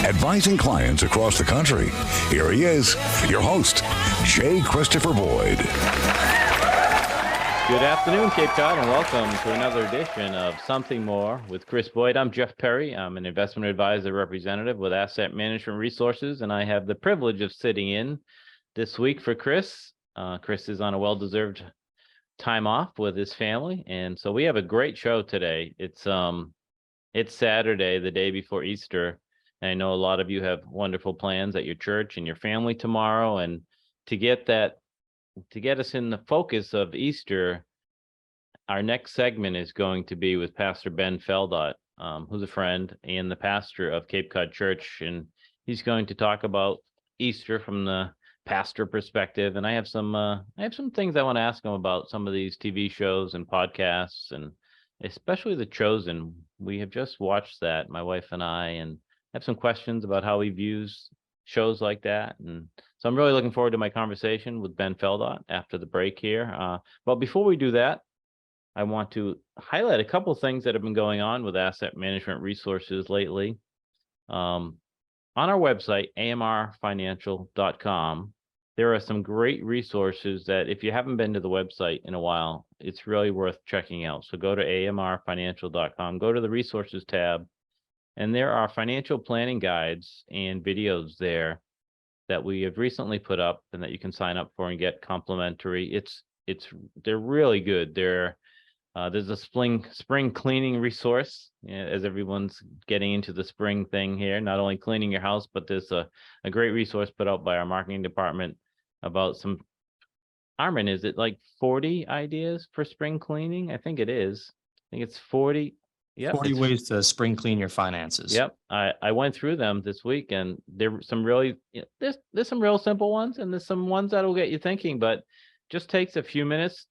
advising clients across the country. Here he is, your host, J. Christopher Boyd. Good afternoon, Cape Cod, and welcome to another edition of Something More with Chris Boyd. I'm Jeff Perry. I'm an investment advisor representative with Asset Management Resources, and I have the privilege of sitting in this week for Chris. Chris is on a well-deserved time off with his family, and so we have a great show today. It's Saturday, the day before Easter, and I know a lot of you have wonderful plans at your church and your family tomorrow, and to get us in the focus of Easter, our next segment is going to be with Pastor Ben Feldott, who's a friend and the pastor of Cape Cod Church, and he's going to talk about Easter from the pastor perspective. And I have some things I want to ask him about some of these TV shows and podcasts, and especially The Chosen. We have just watched that, my wife and I, and have some questions about how he views shows like that. And so I'm really looking forward to my conversation with Ben Feldott after the break here. But before we do that, I want to highlight a couple things that have been going on with Asset Management Resources lately. On our website, amrfinancial.com, there are some great resources that if you haven't been to the website in a while, it's really worth checking out. So go to amrfinancial.com, go to the resources tab, and there are financial planning guides and videos there that we have recently put up and that you can sign up for and get complimentary. They're really good. There's a spring cleaning resource, as everyone's getting into the spring thing here, not only cleaning your house, but there's a great resource put out by our marketing department about some, Armin, is it like 40 ideas for spring cleaning? I think it is. I think it's 40. Yep, 40 ways to spring clean your finances. Yep. I went through them this week, and there's some really, there's some real simple ones, and there's some ones that'll get you thinking, but just takes a few minutes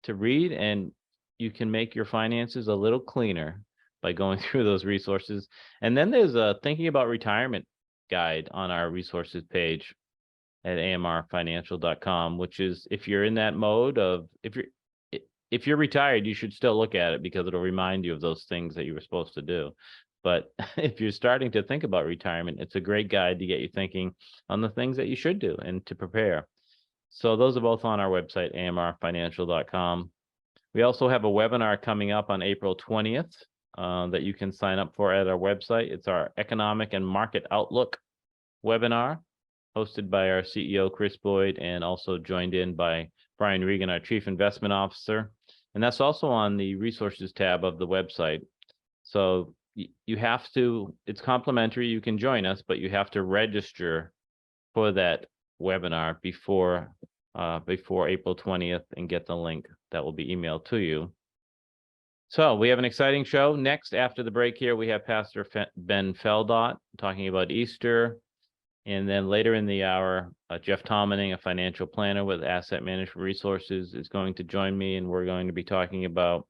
to read, and you can make your finances a little cleaner by going through those resources. And then there's a thinking about retirement guide on our resources page at amrfinancial.com, which is, if you're in that mode of, if you're retired, you should still look at it because it'll remind you of those things that you were supposed to do. But if you're starting to think about retirement, it's a great guide to get you thinking on the things that you should do and to prepare. So those are both on our website, amrfinancial.com. We also have a webinar coming up on April 20th that you can sign up for at our website. It's our Economic and Market Outlook webinar, hosted by our CEO, Chris Boyd, and also joined in by Brian Regan, our Chief Investment Officer. And that's also on the Resources tab of the website. So you have to, it's complimentary, you can join us, but you have to register for that webinar before April 20th and get the link that will be emailed to you. So we have an exciting show. Next, after the break here, we have Pastor Ben Feldott talking about Easter. And then later in the hour, Jeff Tomaneng, a financial planner with Asset Management Resources, is going to join me, and we're going to be talking about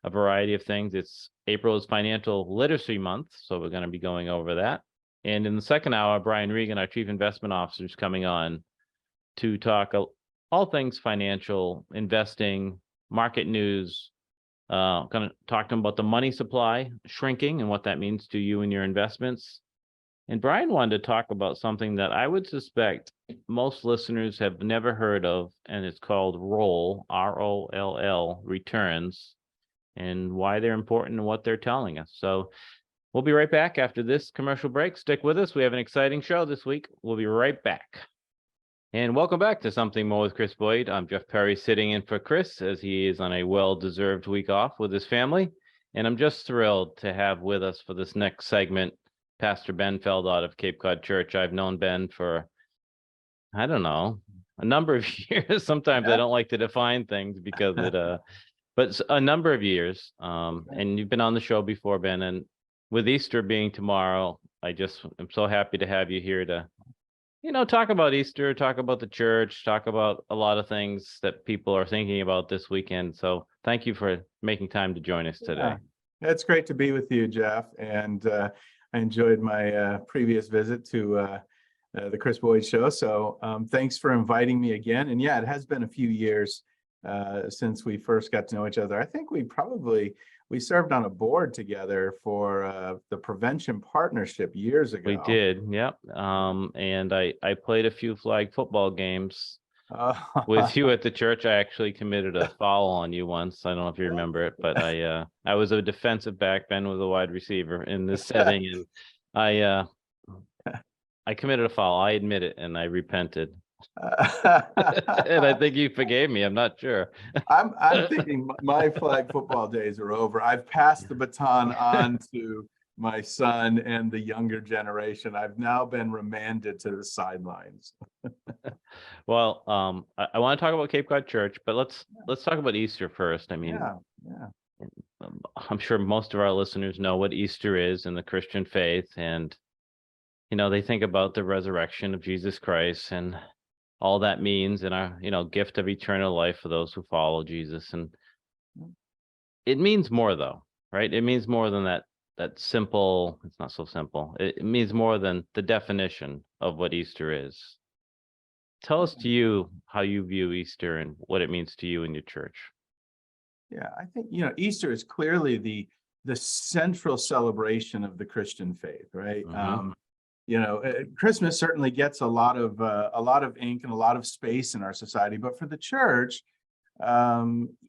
a variety of things. April is Financial Literacy Month, so we're going to be going over that. And in the second hour, Brian Regan, our Chief Investment Officer, is coming on to talk all things financial, investing, market news. Going to talk to him about the money supply shrinking and what that means to you and your investments. And Brian wanted to talk about something that I would suspect most listeners have never heard of, and it's called ROLL, R-O-L-L, returns, and why they're important and what they're telling us. So we'll be right back after this commercial break. Stick with us. We have an exciting show this week. We'll be right back. And welcome back to Something More with Chris Boyd. I'm Jeff Perry, sitting in for Chris as he is on a well-deserved week off with his family. And I'm just thrilled to have with us for this next segment Pastor Ben Feldott of Cape Cod Church. I've known Ben for, I don't know, a number of years. Sometimes I don't like to define things because but a number of years. And you've been on the show before, Ben. And with Easter being tomorrow, I'm so happy to have you here to, talk about Easter, talk about the church, talk about a lot of things that people are thinking about this weekend. So thank you for making time to join us today. Yeah. It's great to be with you, Jeff. And I enjoyed my previous visit to the Chris Boyd Show. So thanks for inviting me again. And yeah, it has been a few years since we first got to know each other. I think we we served on a board together for the Prevention Partnership years ago. We did, yep. And I played a few flag football games with you at the church. I actually committed a foul on you once. I don't know if you remember it, but I was a defensive back. Ben was a wide receiver in this setting, and I committed a foul. I admit it, and I repented. And I think you forgave me. I'm not sure. I'm thinking my flag football days are over. I've passed the baton on to my son and the younger generation. I've now been remanded to the sidelines. Well, I want to talk about Cape Cod Church, but let's talk about Easter first. I mean, Yeah. I'm sure most of our listeners know what Easter is in the Christian faith, and they think about the resurrection of Jesus Christ and all that means, and our gift of eternal life for those who follow Jesus. And it means more, though, right? It means more than that simple. It's not so simple. It means more than the definition of what Easter is. Tell us how you view Easter and what it means to you in your church. Yeah, I think Easter is clearly the central celebration of the Christian faith, right? Christmas certainly gets a lot of ink and a lot of space in our society, but for the church,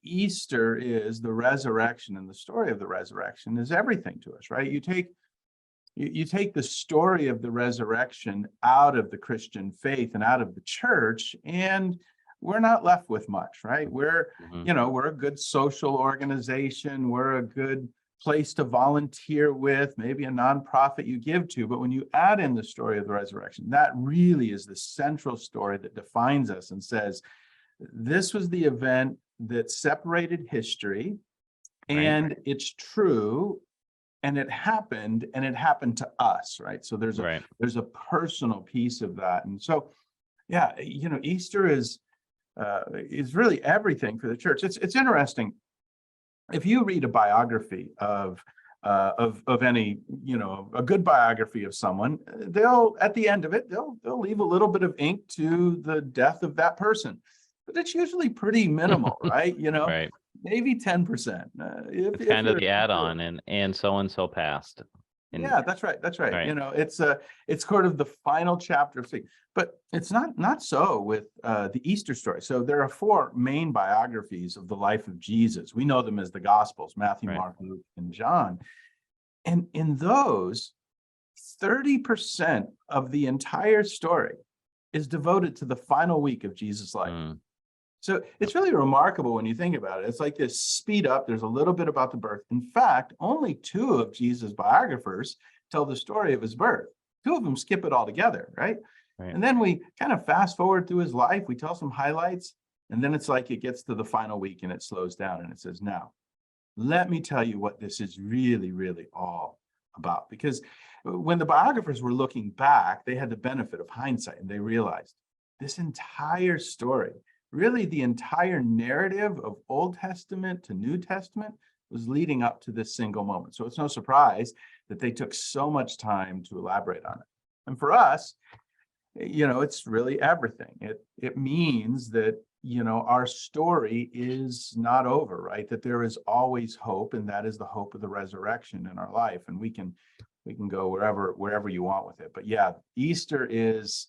Easter is the resurrection, and the story of the resurrection is everything to us, right? You take the story of the resurrection out of the Christian faith and out of the church, and we're not left with much, right? We're a good social organization. We're a good place to volunteer with, maybe a nonprofit you give to. But when you add in the story of the resurrection, that really is the central story that defines us and says, this was the event that separated history, and it's true, and it happened to us, right? So there's a personal piece of that. And so, Easter is really everything for the church. It's interesting. If you read a biography of any, a good biography of someone, they'll at the end of it, they'll leave a little bit of ink to the death of that person, but it's usually pretty minimal, right? Right. Maybe 10%. It's kind of the add-on, and so passed. Yeah, that's right. Right. It's sort of the final chapter of things, but it's not so with the Easter story. So there are 4 main biographies of the life of Jesus. We know them as the Gospels: Matthew, Mark, Luke, and John. And in those, 30% of the entire story is devoted to the final week of Jesus' life. So it's really remarkable when you think about it. It's like this speed up. There's a little bit about the birth. In fact, only 2 of Jesus' biographers tell the story of his birth. 2 of them skip it altogether, right? And then we kind of fast forward through his life. We tell some highlights, and then it's like it gets to the final week and it slows down and it says, now, let me tell you what this is really, really all about. Because when the biographers were looking back, they had the benefit of hindsight, and they realized this entire story, really the entire narrative of Old Testament to New Testament, was leading up to this single moment. So it's no surprise that they took so much time to elaborate on it. And for us, it's really everything. It means that, our story is not over, right? That there is always hope, and that is the hope of the resurrection in our life. And we can go wherever you want with it. But yeah, Easter is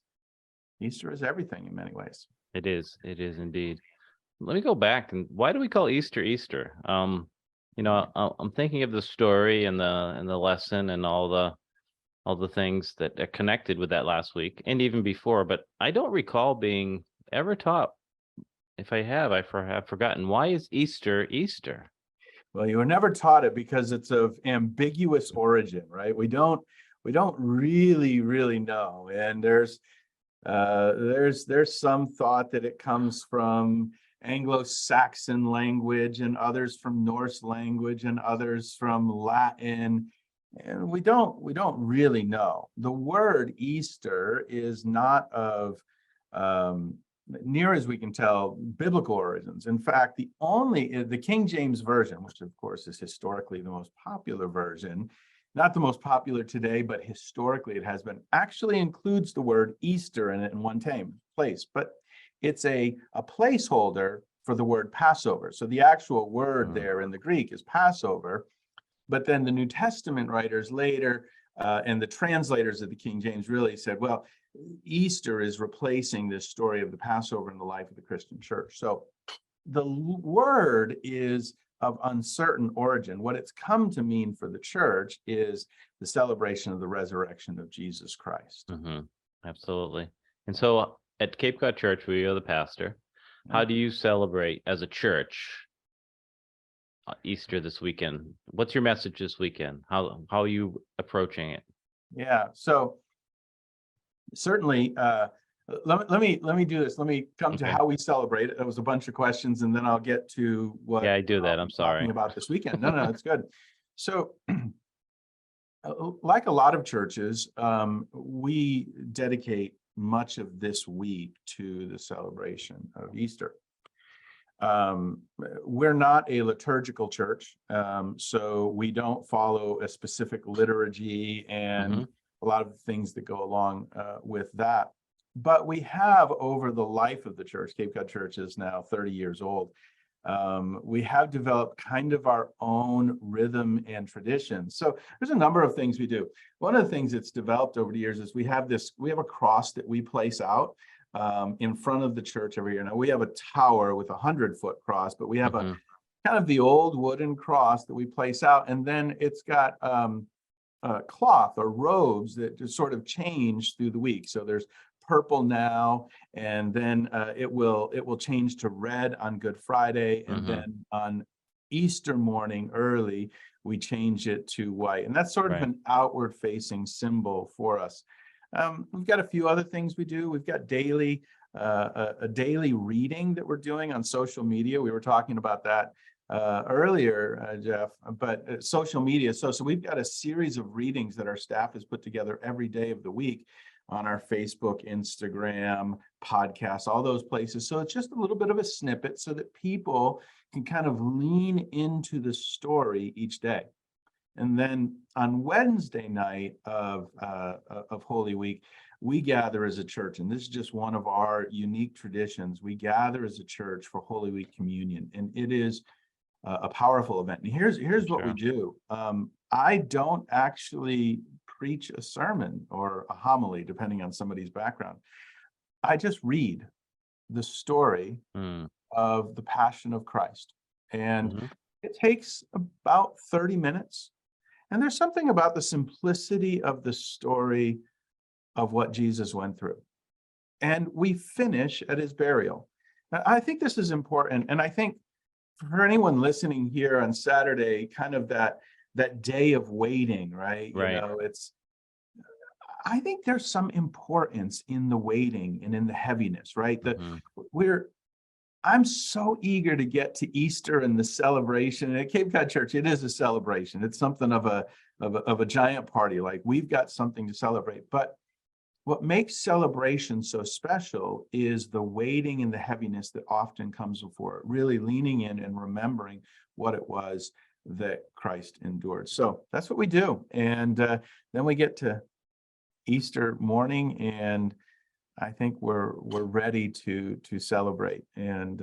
everything in many ways. It is indeed. Let me go back. And why do we call Easter Easter? I'm thinking of the story and the lesson and all the things that are connected with that last week and even before, but I don't recall being ever taught. If I have, I have forgotten. Why is Easter Easter? Well, you were never taught it because it's of ambiguous origin, right? We don't really know. And there's some thought that it comes from Anglo-Saxon language, and others from Norse language, and others from Latin. And we don't really know. The word Easter is not of, near as we can tell, biblical origins. In fact, the King James Version, which of course is historically the most popular version, not the most popular today, but historically it has been, actually includes the word Easter in it in one place. But it's a placeholder for the word Passover. So the actual word there in the Greek is Passover, but then the New Testament writers later and the translators of the King James really said, well, Easter is replacing this story of the Passover in the life of the Christian church. So the word is of uncertain origin. What it's come to mean for the church is the celebration of the resurrection of Jesus Christ. Absolutely. And so at Cape Cod Church, where you're the pastor, how do you celebrate as a church Easter this weekend? What's your message this weekend? How are you approaching it? Yeah, so certainly, let me do this. Let me come to how we celebrate it. That was a bunch of questions, and then I'll get to what. Yeah, I do that. I'm sorry. Talking about this weekend. No, it's good. So, like a lot of churches, we dedicate much of this week to the celebration of Easter. We're not a liturgical church, so we don't follow a specific liturgy and a lot of things that go along with that. But we have, over the life of the church, Cape Cod Church is now 30 years old, we have developed kind of our own rhythm and tradition. So there's a number of things we do. One of the things that's developed over the years is we have a cross that we place out in front of the church every year. Now we have a tower with 100-foot cross, but we have a kind of the old wooden cross that we place out, and then it's got cloth or robes that just sort of change through the week. So there's purple now, and then it will change to red on Good Friday, and then on Easter morning early we change it to white, and that's sort of an outward facing symbol for us. We've got a few other things we do. We've got a daily reading that we're doing on social media. We were talking about that earlier, Jeff, but social media. So we've got a series of readings that our staff has put together every day of the week on our Facebook, Instagram, podcasts, all those places. So it's just a little bit of a snippet so that people can kind of lean into the story each day. And then on Wednesday night of Holy Week, we gather as a church, and this is just one of our unique traditions. We gather as a church for Holy Week communion, and it is a powerful event. And here's what we do. I don't actually preach a sermon or a homily, depending on somebody's background. I just read the story of the Passion of Christ. And it takes about 30 minutes. And there's something about the simplicity of the story of what Jesus went through. And we finish at his burial. Now, I think this is important. And I think for anyone listening here on Saturday, kind of that day of waiting, right? You know, I think there's some importance in the waiting and in the heaviness, right? I'm so eager to get to Easter and the celebration. And at Cape Cod Church, it is a celebration. It's something of a giant party. Like, we've got something to celebrate. But what makes celebration so special is the waiting and the heaviness that often comes before it, really leaning in and remembering what it was that Christ endured. So that's what we do. And then we get to Easter morning, and I think we're ready to celebrate. And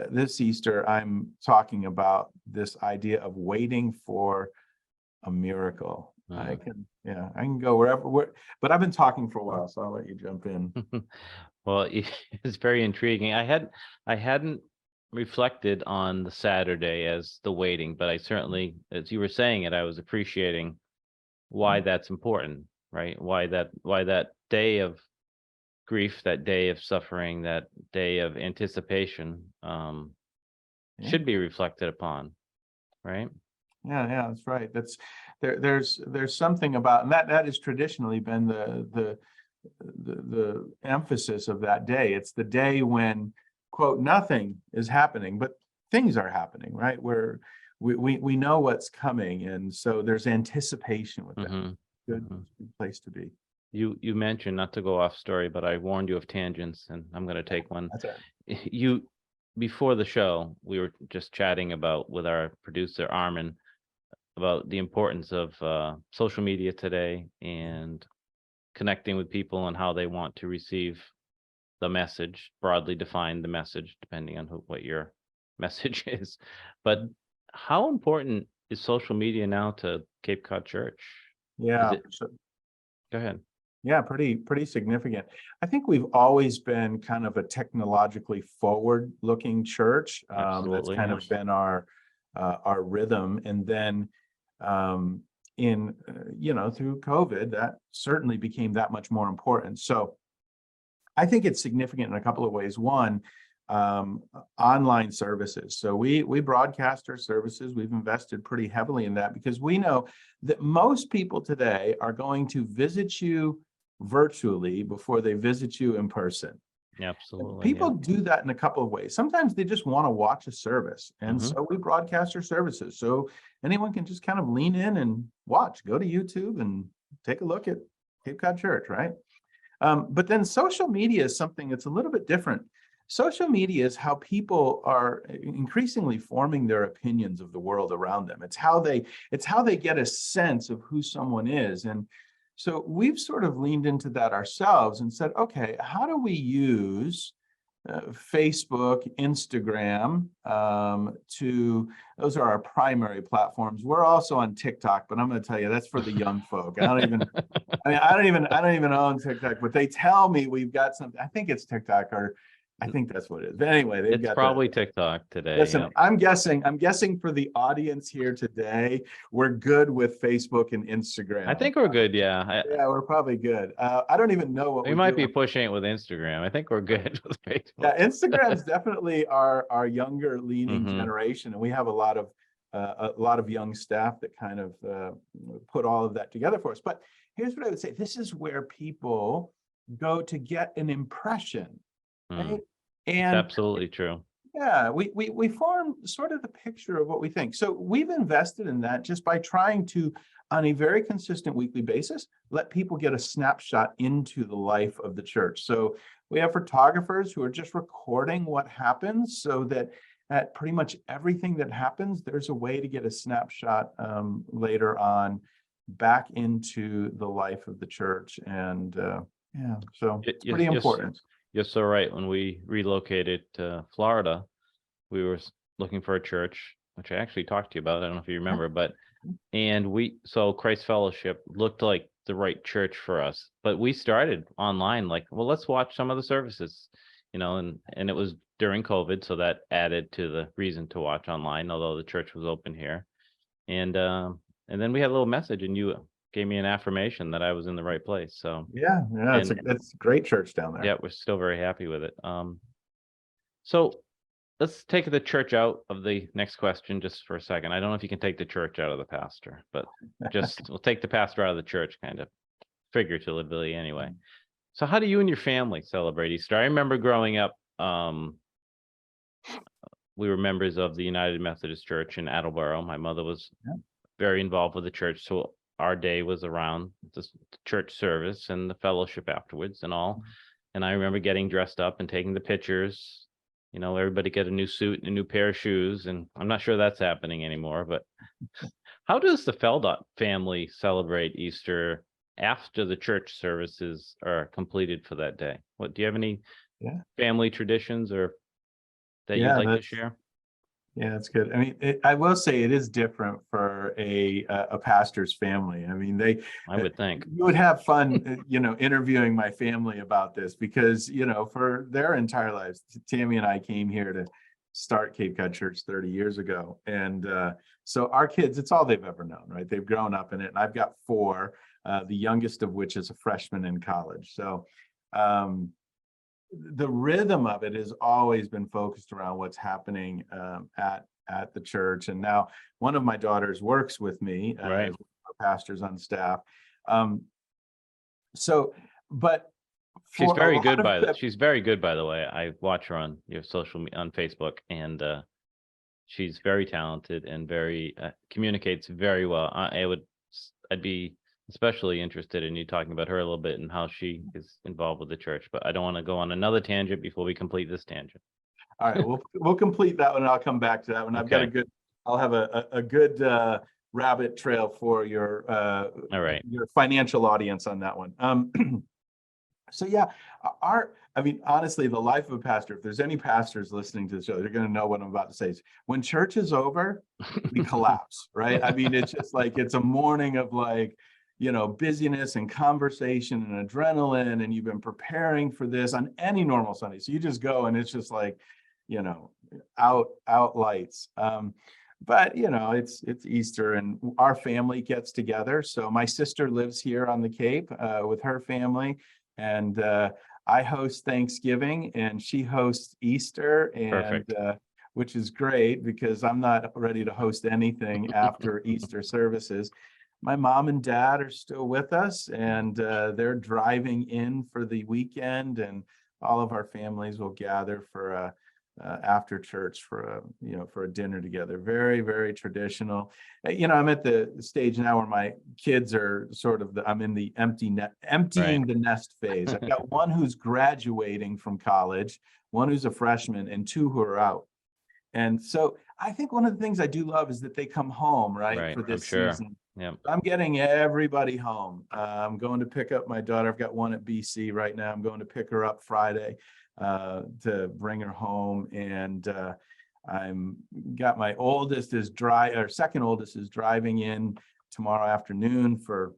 this Easter, I'm talking about this idea of waiting for a miracle. I can go wherever, but I've been talking for a while, so I'll let you jump in. Well, it's very intriguing. I hadn't reflected on the Saturday as the waiting, but I certainly, as you were saying it, I was appreciating why that's important, right? Why that day of grief, that day of suffering, that day of anticipation should be reflected upon, right? Yeah, that's right. There's something about, and that has traditionally been the emphasis of that day. It's the day when, quote, nothing is happening, but things are happening, right? Where we know what's coming, and so there's anticipation with that. Good place to be. You mentioned, not to go off story, but I warned you of tangents, and I'm going to take one. That's right. Before the show, we were just chatting about with our producer Armin about the importance of social media today and connecting with people and how they want to receive the message, broadly define the message, depending on what your message is. But how important is social media now to Cape Cod Church? Yeah. Go ahead. Yeah, pretty significant. I think we've always been kind of a technologically forward-looking church. That's kind of been our rhythm. And then through COVID, that certainly became that much more important. So I think it's significant in a couple of ways. One, online services. So we broadcast our services. We've invested pretty heavily in that because we know that most people today are going to visit you virtually before they visit you in person. Absolutely. People do that in a couple of ways. Sometimes they just want to watch a service. And so we broadcast our services. So anyone can just kind of lean in and watch, go to YouTube and take a look at Cape Cod Church, right? But then social media is something that's a little bit different. Social media is how people are increasingly forming their opinions of the world around them. It's how they get a sense of who someone is. And so we've sort of leaned into that ourselves and said, okay, how do we use Facebook, Instagram, those are our primary platforms. We're also on TikTok, but I'm going to tell you that's for the young folk. I don't even own TikTok, but they tell me we've got something. I think it's TikTok, or I think that's what it is. But anyway, it's probably TikTok today. Listen, yeah. I'm guessing for the audience here today, we're good with Facebook and Instagram. I think we're good. Yeah. Yeah, we're probably good. I don't even know what we might be pushing it with Instagram. I think we're good with Facebook. Yeah, Instagram's definitely our younger leaning generation, and we have a lot of young staff that kind of put all of that together for us. But here's what I would say: this is where people go to get an impression. Right? And absolutely true. Yeah, we form sort of the picture of what we think. So we've invested in that just by trying to, on a very consistent weekly basis, let people get a snapshot into the life of the church. So we have photographers who are just recording what happens, so that at pretty much everything that happens, there's a way to get a snapshot later on back into the life of the church. And so it's pretty important. You're so right. When we relocated to Florida, we were looking for a church, which I actually talked to you about. I don't know if you remember, so Christ Fellowship looked like the right church for us. But we started online, like, well, let's watch some of the services, and it was during COVID, so that added to the reason to watch online, although the church was open here. And then we had a little message, and you gave me an affirmation that I was in the right place. So it's a great church down there. Yeah, we're still very happy with it. So let's take the church out of the next question just for a second. I don't know if you can take the church out of the pastor, but we'll take the pastor out of the church, kind of figuratively anyway. So how do you and your family celebrate Easter? I remember growing up, we were members of the United Methodist Church in Attleboro. My mother was very involved with the church, so our day was around the church service and the fellowship afterwards and all. And I remember getting dressed up and taking the pictures. Everybody get a new suit and a new pair of shoes. And I'm not sure that's happening anymore. But how does the Feldott family celebrate Easter after the church services are completed for that day? Do you have any family traditions or that you'd like to share? Yeah, that's good. I mean, I will say it is different for a pastor's family. I mean, I would think you would have fun, interviewing my family about this because, for their entire lives, Tammy and I came here to start Cape Cod Church 30 years ago. And so our kids, it's all they've ever known, right? They've grown up in it. And I've got 4, the youngest of which is a freshman in college. So the rhythm of it has always been focused around what's happening at the church. And now one of my daughters works with me as pastors on staff. But she's very good she's very good, by the way. I watch her on your on Facebook, and she's very talented and very communicates very well. I'd be especially interested in you talking about her a little bit and how she is involved with the church, but I don't want to go on another tangent before we complete this tangent. All right, we'll complete that one and I'll come back to that one. I'll have a good rabbit trail for your all right, your financial audience on that one. So yeah, I mean, honestly, the life of a pastor, if there's any pastors listening to the show, they're going to know what I'm about to say. When church is over, we collapse, right? I mean, it's just like, it's a morning of like, busyness and conversation and adrenaline, and you've been preparing for this on any normal Sunday. So you just go and it's just like, out lights. But it's Easter and our family gets together. So my sister lives here on the Cape with her family, and I host Thanksgiving and she hosts Easter, and which is great because I'm not ready to host anything after Easter services. My mom and dad are still with us, and they're driving in for the weekend, and all of our families will gather for after church for a dinner together. Very, very traditional. I'm at the stage now where my kids are I'm in the emptying the nest phase. I've got one who's graduating from college, one who's a freshman, and two who are out. And so I think one of the things I do love is that they come home, right, for this season. Yeah. I'm getting everybody home. I'm going to pick up my daughter. I've got one at BC right now. I'm going to pick her up Friday to bring her home. And I'm got my second oldest is driving in tomorrow afternoon for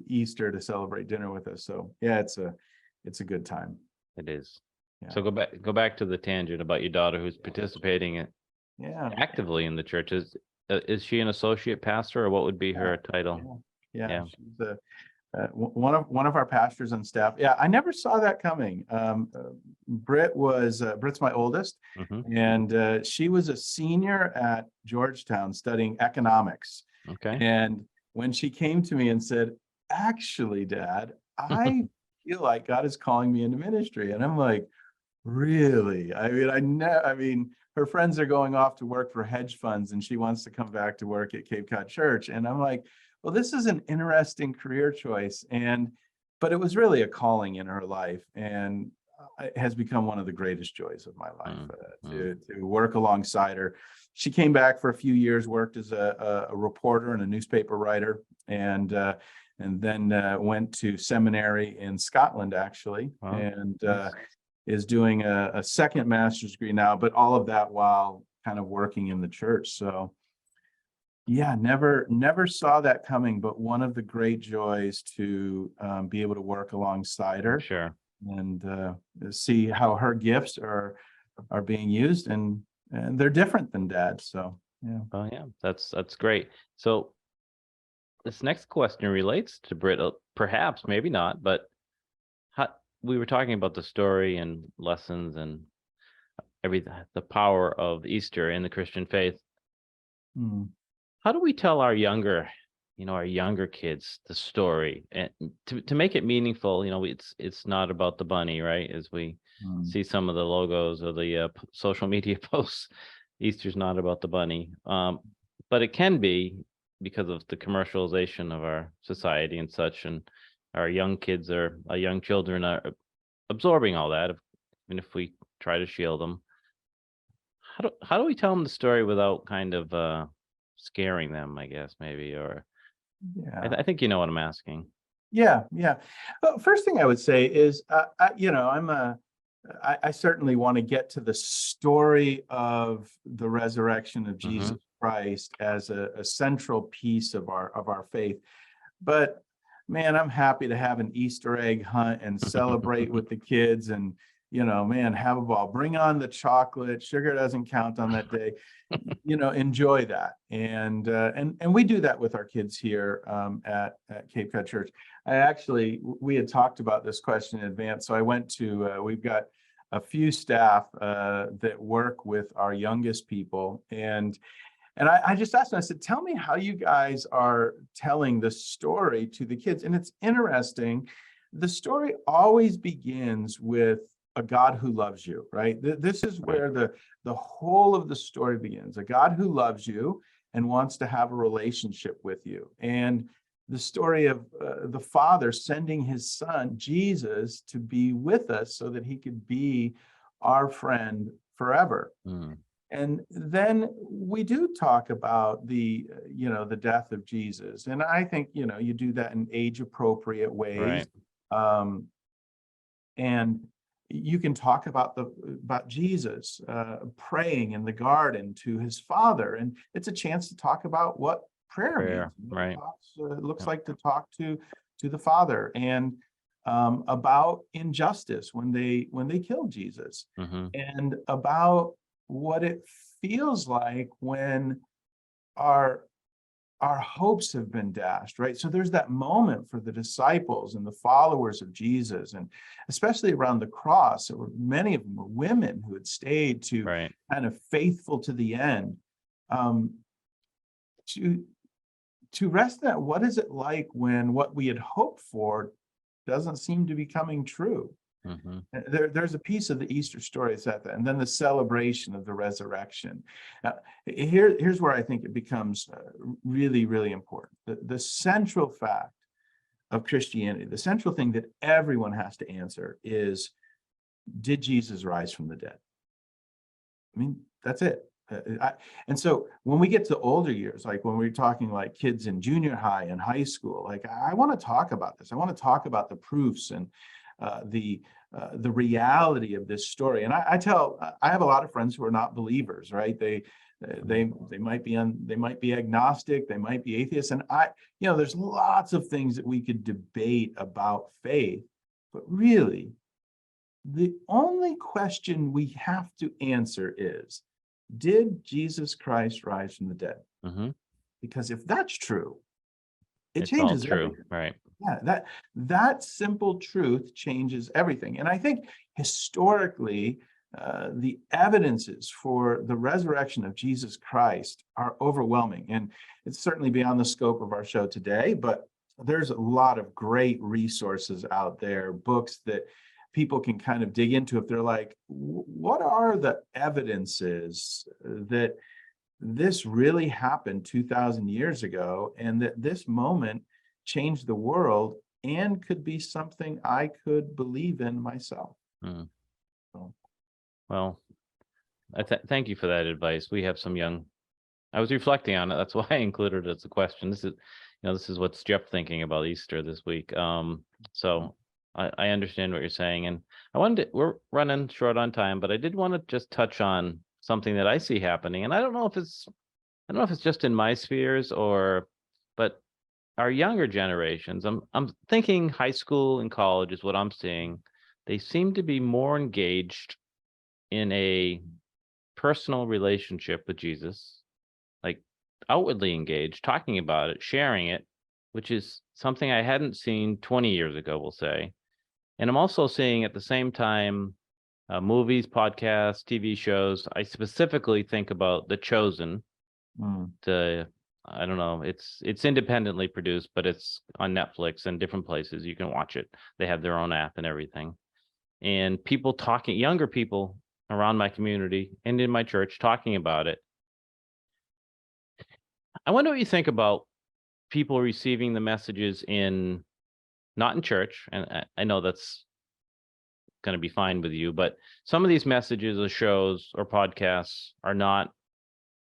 Easter to celebrate dinner with us. So yeah, it's a good time. It is. Yeah. So go back to the tangent about your daughter who's participating actively in the church. Is she an associate pastor, or what would be her title? Yeah. She's one of our pastors on staff. Yeah, I never saw that coming. Britt's my oldest, and she was a senior at Georgetown studying economics. Okay. And when she came to me and said, "Actually, Dad, I feel like God is calling me into ministry," and I'm like, "Really?" I mean, her friends are going off to work for hedge funds, and she wants to come back to work at Cape Cod Church. And I'm like, well, this is an interesting career choice. But it was really a calling in her life, and it has become one of the greatest joys of my life to work alongside her. She came back for a few years, worked as a reporter and a newspaper writer, and then went to seminary in Scotland, actually. Wow. And is doing a second master's degree now, but all of that while kind of working in the church. So yeah, never saw that coming, but one of the great joys to be able to work alongside her. Sure. And see how her gifts are being used, and they're different than Dad's. So yeah. Oh yeah, that's great. So this next question relates to Britt, perhaps, maybe not, but we were talking about the story and lessons and everything, the power of Easter in the Christian faith. How do we tell our younger kids the story, and to make it meaningful? It's not about the bunny, right? As we see some of the logos or the social media posts, Easter's not about the bunny, but it can be because of the commercialization of our society and such, and our young children are absorbing all that, even if we try to shield them. How do we tell them the story without kind of scaring them, I guess, maybe? Or I think you know what I'm asking. Yeah. Well, first thing I would say is, I certainly want to get to the story of the resurrection of Jesus Christ as a central piece of our faith. But man, I'm happy to have an Easter egg hunt and celebrate with the kids, and have a ball. Bring on the chocolate. Sugar doesn't count on that day. Enjoy that. And we do that with our kids here at Cape Cod Church. We had talked about this question in advance. So I went to, we've got a few staff that work with our youngest people. And I just asked them, I said, tell me how you guys are telling the story to the kids. And it's interesting. The story always begins with a God who loves you, right? This is where the whole of the story begins. A God who loves you and wants to have a relationship with you. And the story of the Father sending his Son, Jesus, to be with us so that he could be our friend forever. And then we do talk about the, the death of Jesus. And I think, you do that in age appropriate ways. Right. And you can talk about Jesus praying in the garden to his Father, and it's a chance to talk about what prayer means. Right. It looks like to talk to the Father, and about injustice when they killed Jesus, Mm-hmm. and about what it feels like when our hopes have been dashed, right? So there's that moment for the disciples and the followers of Jesus, and especially around the cross, there were many of them were women who had stayed to Right. kind of faithful to the end. To rest that, what is it like when what we had hoped for doesn't seem to be coming true? Mm-hmm. There's a piece of the Easter story that's at that, and then the celebration of the resurrection. Here's where I think it becomes really, really important. The central fact of Christianity, the central thing that everyone has to answer is, did Jesus rise from the dead? I mean, that's it. And so when we get to older years, like when we're talking like kids in junior high and high school, like I want to talk about this. I want to talk about the proofs and the reality of this story. And I have a lot of friends who are not believers, right? They might be agnostic, they might be atheists, and there's lots of things that we could debate about faith, but really, the only question we have to answer is, did Jesus Christ rise from the dead? Mm-hmm. Because if that's true, It's changes all true. everything. Right. Yeah, that simple truth changes everything. And I think historically, the evidences for the resurrection of Jesus Christ are overwhelming. And it's certainly beyond the scope of our show today, but there's a lot of great resources out there, books that people can kind of dig into if they're like, what are the evidences that this really happened 2,000 years ago, and that this moment changed the world and could be something I could believe in myself. Mm. So. Well, thank you for that advice. We have some young. I was reflecting on it. That's why I included it as a question. This is what's Jeff thinking about Easter this week. So I understand what you're saying, and we're running short on time, but I did want to just touch on something that I see happening, and I don't know if it's just in my spheres but our younger generations. I'm thinking high school and college is what I'm seeing. They seem to be more engaged in a personal relationship with Jesus, like outwardly engaged, talking about it, sharing it, which is something I hadn't seen 20 years ago, we'll say. And I'm also seeing at the same time movies, podcasts, TV shows. I specifically think about The Chosen. I don't know, it's independently produced, but it's on Netflix and different places. You can watch it. They have their own app and everything. And people talking, younger people around my community and in my church talking about it. I wonder what you think about people receiving the messages not in church, and I know that's going to be fine with you, but some of these messages or shows or podcasts are not,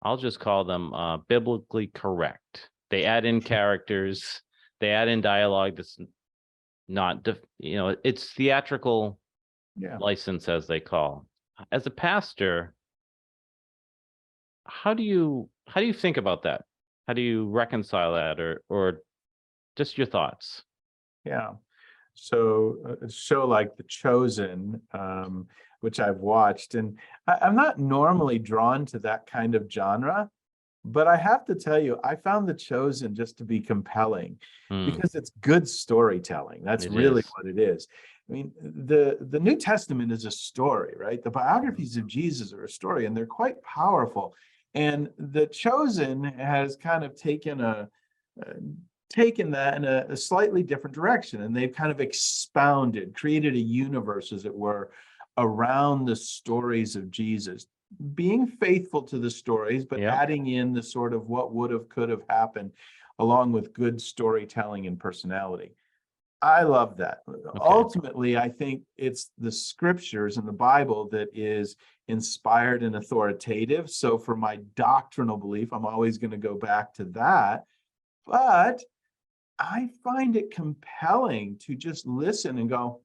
I'll just call them biblically correct. They add in characters, they add in dialogue that's not, it's theatrical license, as they call. As a pastor, how do you think about that? How do you reconcile that, or just your thoughts? Yeah. So a show like The Chosen, which I've watched, and I'm not normally drawn to that kind of genre, but I have to tell you, I found The Chosen just to be compelling because it's good storytelling. That's really what it is. I mean, the New Testament is a story, right? The biographies of Jesus are a story, and they're quite powerful. And The Chosen has kind of taken that in a slightly different direction, and they've kind of expounded, created a universe, as it were, around the stories of Jesus, being faithful to the stories, but adding in the sort of what would have, could have happened, along with good storytelling and personality. I love that. Ultimately, I think it's the scriptures and the Bible that is inspired and authoritative. So for my doctrinal belief, I'm always going to go back to that. But I find it compelling to just listen and go,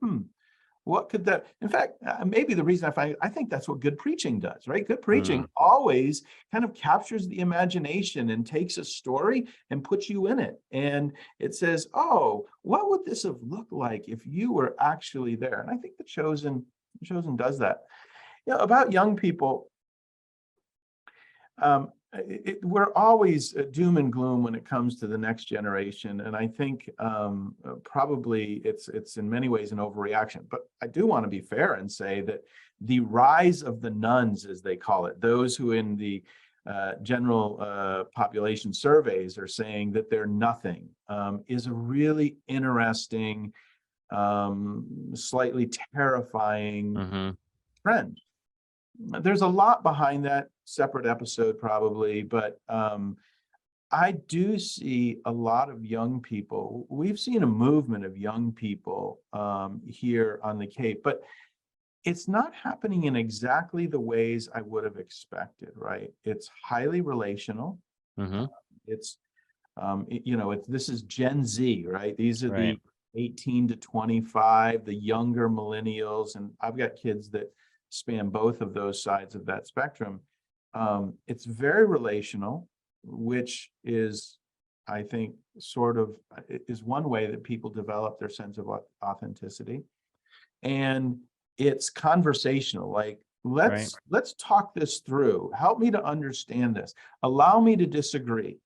what could that, in fact, maybe the reason I think that's what good preaching does, right? Good preaching always kind of captures the imagination and takes a story and puts you in it. And it says, oh, what would this have looked like if you were actually there? And I think the Chosen does that. About young people, we're always doom and gloom when it comes to the next generation, and I think probably it's in many ways an overreaction. But I do want to be fair and say that the rise of the nuns, as they call it, those who in the general population surveys are saying that they're nothing, is a really interesting, slightly terrifying trend. There's a lot behind that, separate episode probably, but I do see a lot of young people. We've seen a movement of young people here on the Cape, but it's not happening in exactly the ways I would have expected, right? It's highly relational. It's, this is Gen Z, right? These are the 18 to 25, the younger millennials, and I've got kids that span both of those sides of that spectrum. It's very relational, which is, I think, sort of is one way that people develop their sense of authenticity. And it's conversational, like let's talk this through. Help me to understand this. Allow me to disagree.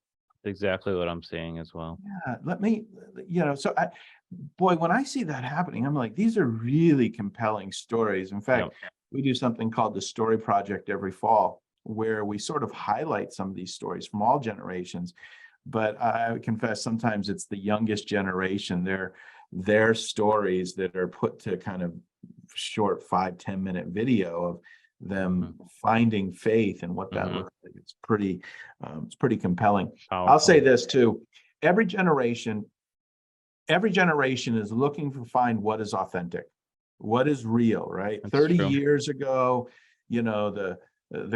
Exactly what I'm seeing as well. Yeah, let me, so when I see that happening, I'm like, these are really compelling stories. In fact, we do something called the Story Project every fall, where we sort of highlight some of these stories from all generations. But I confess, sometimes it's the youngest generation, their stories that are put to kind of short 5-10 minute video of them finding faith and what that looks like. It's pretty compelling. Powerful. I'll say this too: every generation is looking to find what is authentic, what is real, right? That's 30 true. Years ago, the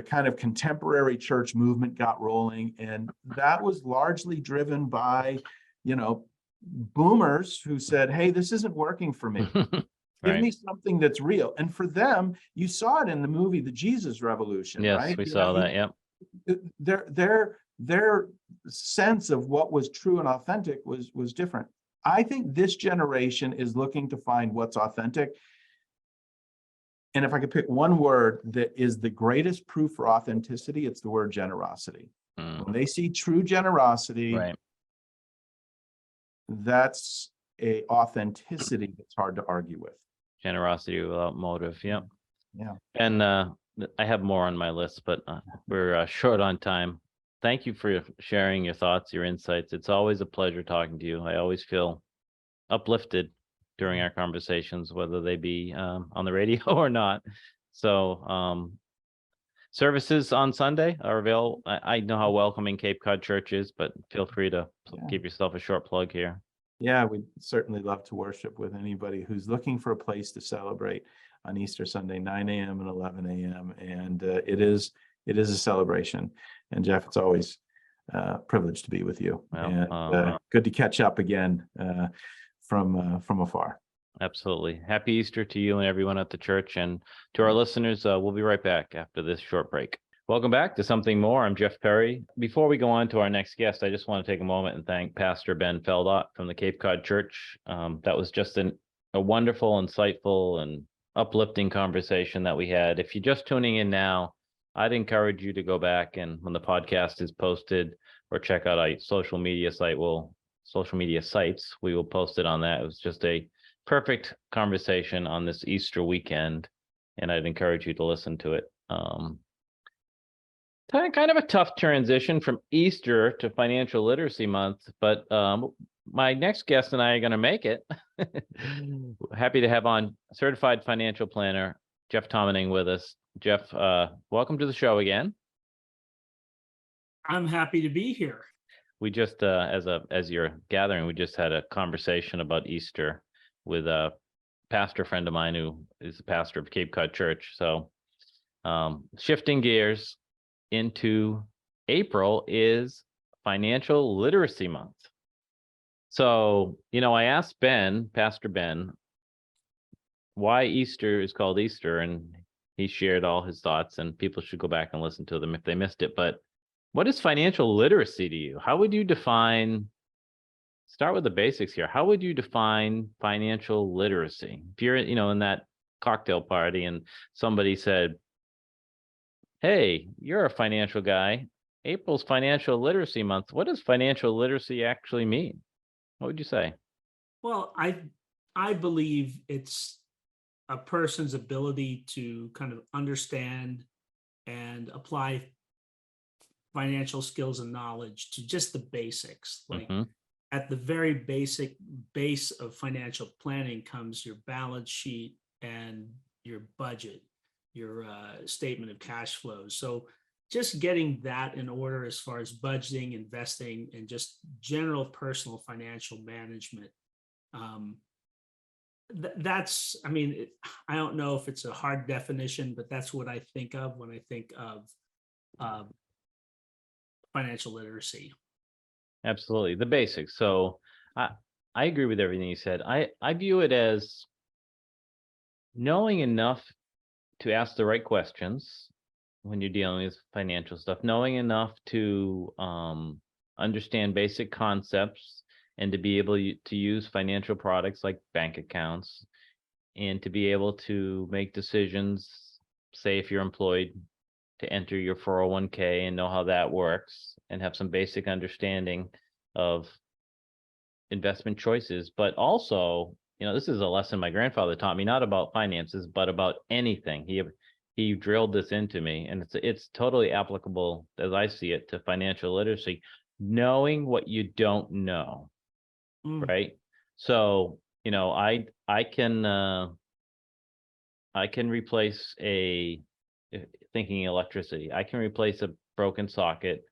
kind of contemporary church movement got rolling, and that was largely driven by, boomers who said, hey, this isn't working for me. Give me something that's real. And for them, you saw it in the movie, The Jesus Revolution, right? Yes, we saw that, Their sense of what was true and authentic was different. I think this generation is looking to find what's authentic. And if I could pick one word that is the greatest proof for authenticity, it's the word generosity. When they see true generosity, that's a authenticity that's hard to argue with. Generosity without motive. Yeah. And I have more on my list, but we're short on time. Thank you for sharing your thoughts, your insights. It's always a pleasure talking to you. I always feel uplifted during our conversations, whether they be on the radio or not. So services on Sunday are available. I know how welcoming Cape Cod Church is, but feel free to give yourself a short plug here. Yeah, we'd certainly love to worship with anybody who's looking for a place to celebrate on Easter Sunday, 9 a.m. and 11 a.m. And it is a celebration. And Jeff, it's always a privilege to be with you. And good to catch up again from afar. Absolutely. Happy Easter to you and everyone at the church. And to our listeners, we'll be right back after this short break. Welcome back to Something More. I'm Jeff Perry. Before we go on to our next guest, I just want to take a moment and thank Pastor Ben Feldott from the Cape Cod Church. That was just a wonderful, insightful, and uplifting conversation that we had. If you're just tuning in now, I'd encourage you to go back and when the podcast is posted, or check out our social media sites, we will post it on that. It was just a perfect conversation on this Easter weekend, and I'd encourage you to listen to it. Kind of a tough transition from Easter to Financial Literacy Month, but my next guest and I are going to make it. Happy to have on certified financial planner Jeff Tomaneng with us. Jeff, welcome to the show again. I'm happy to be here. We just, as you're gathering, we just had a conversation about Easter, with a pastor friend of mine who is the pastor of Cape Cod Church. So shifting gears into April is Financial Literacy Month. So, I asked Pastor Ben, why Easter is called Easter, and he shared all his thoughts, and people should go back and listen to them if they missed it. But what is financial literacy to you? How would you start with the basics here. How would you define financial literacy? If you're, in that cocktail party and somebody said, hey, you're a financial guy. April's Financial Literacy Month. What does financial literacy actually mean? What would you say? Well, I believe it's a person's ability to kind of understand and apply financial skills and knowledge to just the basics. Like at the very basic base of financial planning comes your balance sheet and your budget, your statement of cash flows. So just getting that in order as far as budgeting, investing, and just general personal financial management. That's, I don't know if it's a hard definition, but that's what I think of when I think of financial literacy. Absolutely. The basics. So I agree with everything you said. I view it as knowing enough to ask the right questions when you're dealing with financial stuff, knowing enough to understand basic concepts and to be able to use financial products like bank accounts, and to be able to make decisions, say if you're employed, to enter your 401k and know how that works and have some basic understanding of investment choices. But also, this is a lesson my grandfather taught me, not about finances, but about anything. He drilled this into me, and it's totally applicable as I see it to financial literacy, knowing what you don't know. Right. So, I can replace thinking electricity. I can replace a broken socket,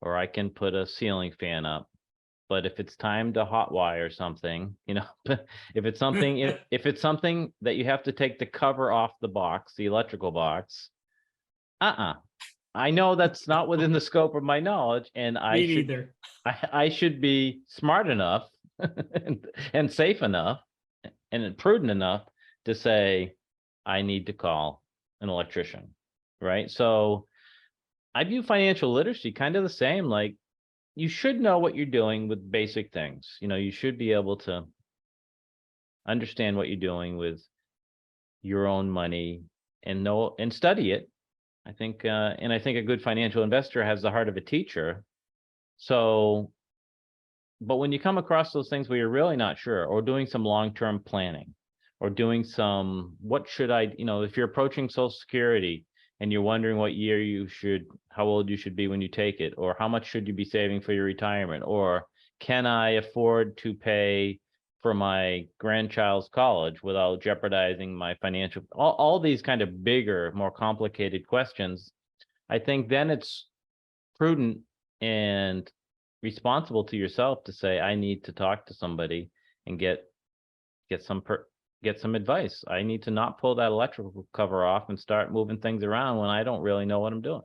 or I can put a ceiling fan up. But if it's time to hotwire something, if it's something that you have to take the cover off the box, the electrical box, I know that's not within the scope of my knowledge, and I should be smart enough and safe enough and prudent enough to say, I need to call an electrician, right? So I view financial literacy kind of the same. Like, you should know what you're doing with basic things. You should be able to understand what you're doing with your own money and know and study it. I think a good financial investor has the heart of a teacher. So, but when you come across those things where you're really not sure, or doing some long-term planning, or doing what should I, if you're approaching Social Security and you're wondering how old you should be when you take it, or how much should you be saving for your retirement, or can I afford to pay for my grandchild's college without jeopardizing my financial, all these kind of bigger, more complicated questions. I think then it's prudent and responsible to yourself to say, I need to talk to somebody and get some advice. I need to not pull that electrical cover off and start moving things around when I don't really know what I'm doing.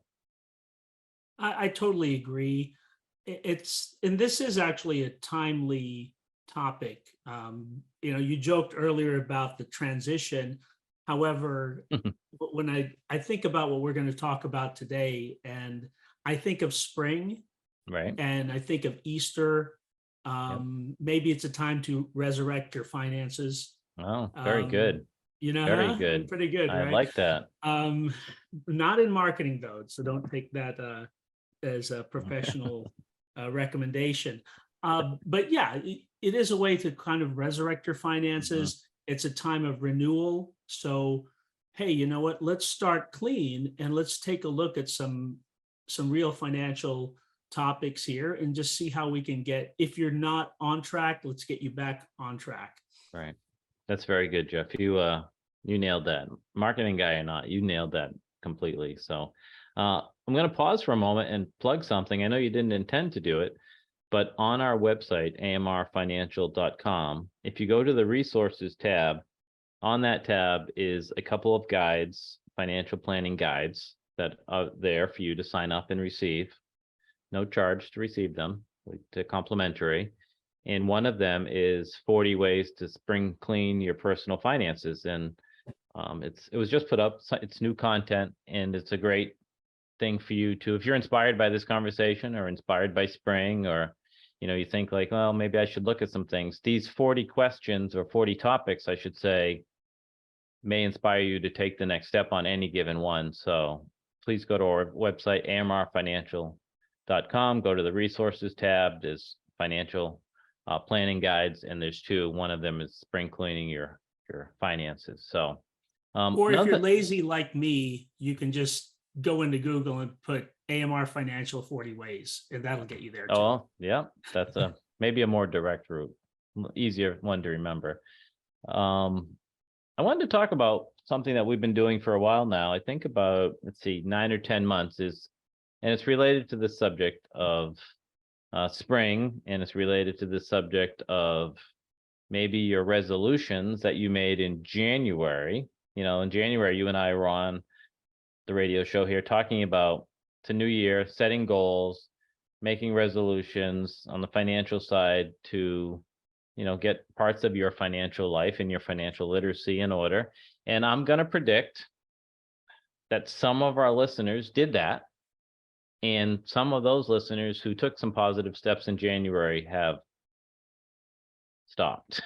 I totally agree. And this is actually a timely topic. You joked earlier about the transition. However, when I think about what we're going to talk about today, and I think of spring, right, and I think of Easter, maybe it's a time to resurrect your finances. Oh, very good. Very good. Pretty good, right? I like that. Not in marketing though, so don't take that as a professional recommendation. But yeah, it is a way to kind of resurrect your finances. It's a time of renewal. So, hey, you know what? Let's start clean and let's take a look at some real financial topics here and just see how we can if you're not on track, let's get you back on track. Right. That's very good, Jeff. You nailed that. Marketing guy or not, you nailed that completely. So I'm going to pause for a moment and plug something. I know you didn't intend to do it, But on our website, amrfinancial.com, if you go to the resources tab, on that tab is a couple of guides, financial planning guides that are there for you to sign up and receive. No charge to receive them, they're complimentary. And one of them is 40 ways to spring clean your personal finances. And it was just put up, it's new content, and it's a great thing for you to, if you're inspired by this conversation or inspired by spring, or you think like, well, maybe I should look at some things. These 40 questions, or 40 topics, I should say, may inspire you to take the next step on any given one. So please go to our website, amrfinancial.com, go to the resources tab. There's financial planning guides, and there's two. One of them is spring cleaning your finances. So or if you're lazy like me, you can just go into Google and put AMR Financial 40 ways, and that'll get you there too. Oh, yeah, that's maybe a more direct route, easier one to remember. I wanted to talk about something that we've been doing for a while now. I think about, let's see, 9 or 10 months and it's related to the subject of spring, and it's related to the subject of maybe your resolutions that you made in January. In January, you and I were on the radio show here talking about, it's a new year, setting goals, making resolutions on the financial side to get parts of your financial life and your financial literacy in order. And I'm going to predict that some of our listeners did that, and some of those listeners who took some positive steps in January have stopped.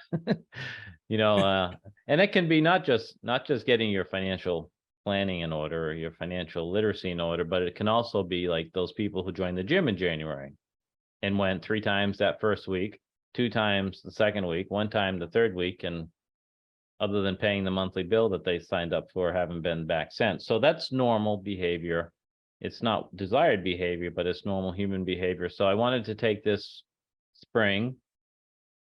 And it can be not just getting your financial planning in order or your financial literacy in order, but it can also be like those people who joined the gym in January and went 3 times that first week, 2 times the second week, 1 time the third week, and other than paying the monthly bill that they signed up for, haven't been back since. So that's normal behavior. It's not desired behavior, but it's normal human behavior. So I wanted to take this spring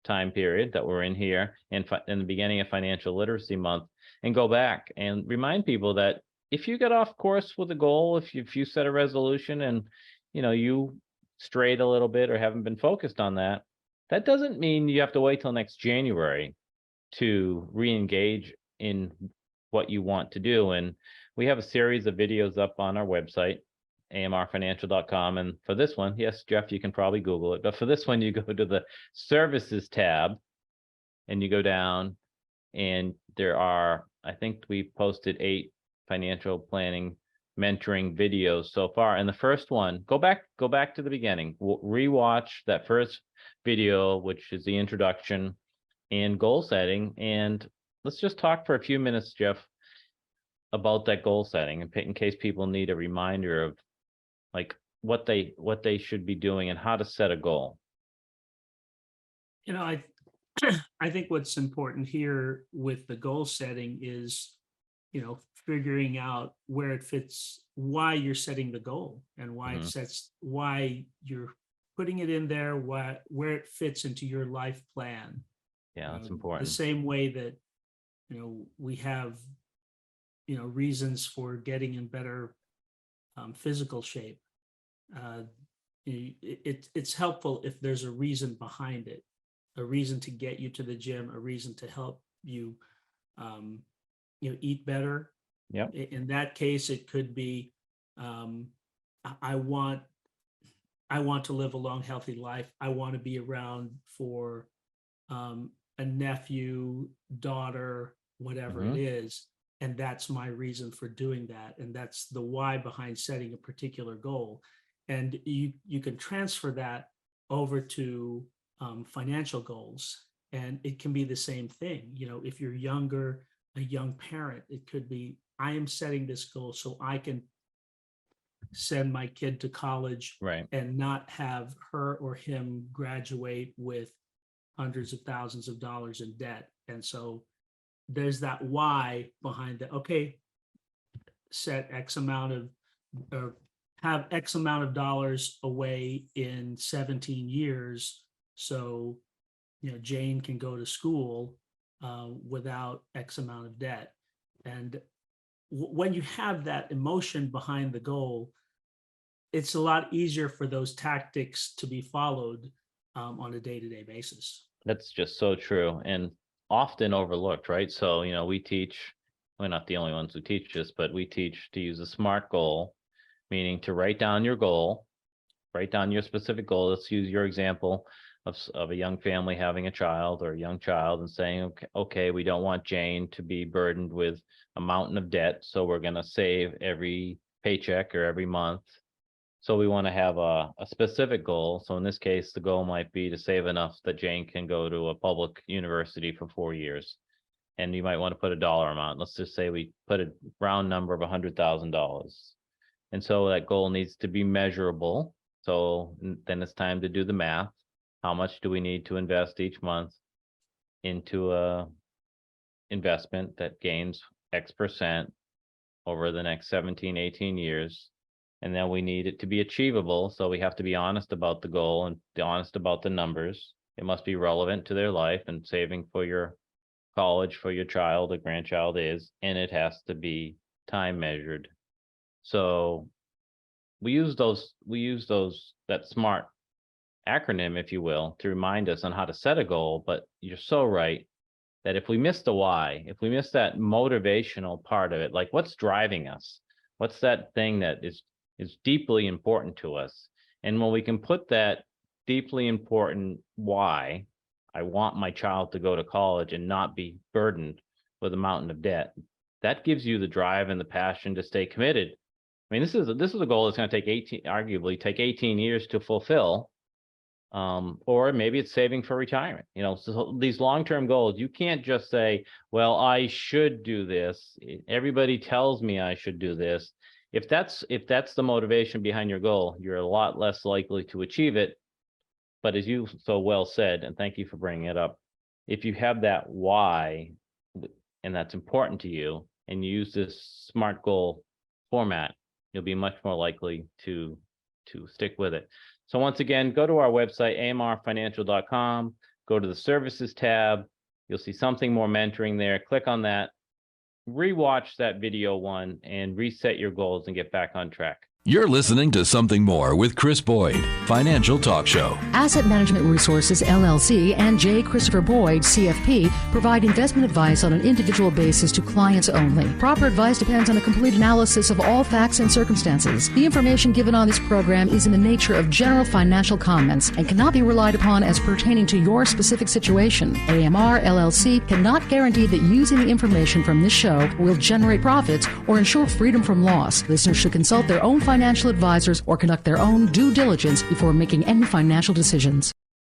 time period that we're in here in the beginning of Financial Literacy Month and go back and remind people that if you get off course with a goal, if you set a resolution and you strayed a little bit or haven't been focused on that, that doesn't mean you have to wait till next January to re-engage in what you want to do. And we have a series of videos up on our website, amrfinancial.com. And for this one, yes, Jeff, you can probably Google it, but for this one, you go to the services tab and you go down, and there are, I think we posted 8 financial planning mentoring videos so far. And the first one, go back to the beginning, rewatch that first video, which is the introduction and goal setting. And let's just talk for a few minutes, Jeff, about that goal setting, in case people need a reminder of like what they should be doing and how to set a goal. I think what's important here with the goal setting is, figuring out where it fits, why you're setting the goal, and why why you're putting it in there, where it fits into your life plan. Yeah, that's important. The same way that, we have, reasons for getting in better physical shape. It's helpful if there's a reason behind it, a reason to get you to the gym, a reason to help you, eat better. Yep. In that case, it could be, I want to live a long, healthy life. I want to be around for a nephew, daughter, whatever it is. And that's my reason for doing that. And that's the why behind setting a particular goal. And you can transfer that over to financial goals. And it can be the same thing. If you're younger, a young parent, it could be, I am setting this goal so I can send my kid to college, right, and not have her or him graduate with hundreds of thousands of dollars in debt. And so there's that why behind that. Okay, set X amount of, or have X amount of dollars away in 17 years. So, Jane can go to school without X amount of debt. And when you have that emotion behind the goal, it's a lot easier for those tactics to be followed on a day-to-day basis. That's just so true and often overlooked, right? So, we teach, we're not the only ones who teach this, but we teach to use a SMART goal, meaning to write down your goal, write down your specific goal. Let's use your example of a young family having a child or a young child and saying, okay, we don't want Jane to be burdened with a mountain of debt, so we're going to save every paycheck or every month. So we want to have a specific goal. So in this case, the goal might be to save enough that Jane can go to a public university for 4 years. And you might want to put a dollar amount. Let's just say we put a round number of $100,000. And so that goal needs to be measurable. So then it's time to do the math. How much do we need to invest each month into a investment that gains X percent over the next 17, 18 years? And then we need it to be achievable. So we have to be honest about the goal and be honest about the numbers. It must be relevant to their life, and saving for your college for your child or grandchild is, and it has to be time measured. So we use that SMART acronym, if you will, to remind us on how to set a goal. But you're so right that if we miss the why, if we miss that motivational part of it, like what's driving us, what's that thing that is deeply important to us. And when we can put that deeply important why, I want my child to go to college and not be burdened with a mountain of debt, that gives you the drive and the passion to stay committed. I mean, this is a goal that's going to arguably take 18 years to fulfill. Or maybe it's saving for retirement. So these long-term goals, you can't just say, well, I should do this. Everybody tells me I should do this. If that's the motivation behind your goal, you're a lot less likely to achieve it. But as you so well said, and thank you for bringing it up, if you have that why, and that's important to you, and you use this SMART goal format, you'll be much more likely to stick with it. So once again, go to our website, amrfinancial.com, go to the services tab. You'll see something more mentoring there. Click on that, rewatch that video one, and reset your goals and get back on track. You're listening to Something More with Chris Boyd, Financial Talk Show. Asset Management Resources, LLC, and J. Christopher Boyd, CFP, provide investment advice on an individual basis to clients only. Proper advice depends on a complete analysis of all facts and circumstances. The information given on this program is in the nature of general financial comments and cannot be relied upon as pertaining to your specific situation. AMR, LLC cannot guarantee that using the information from this show will generate profits or ensure freedom from loss. Listeners should consult their own financial advisors or conduct their own due diligence before making any financial decisions.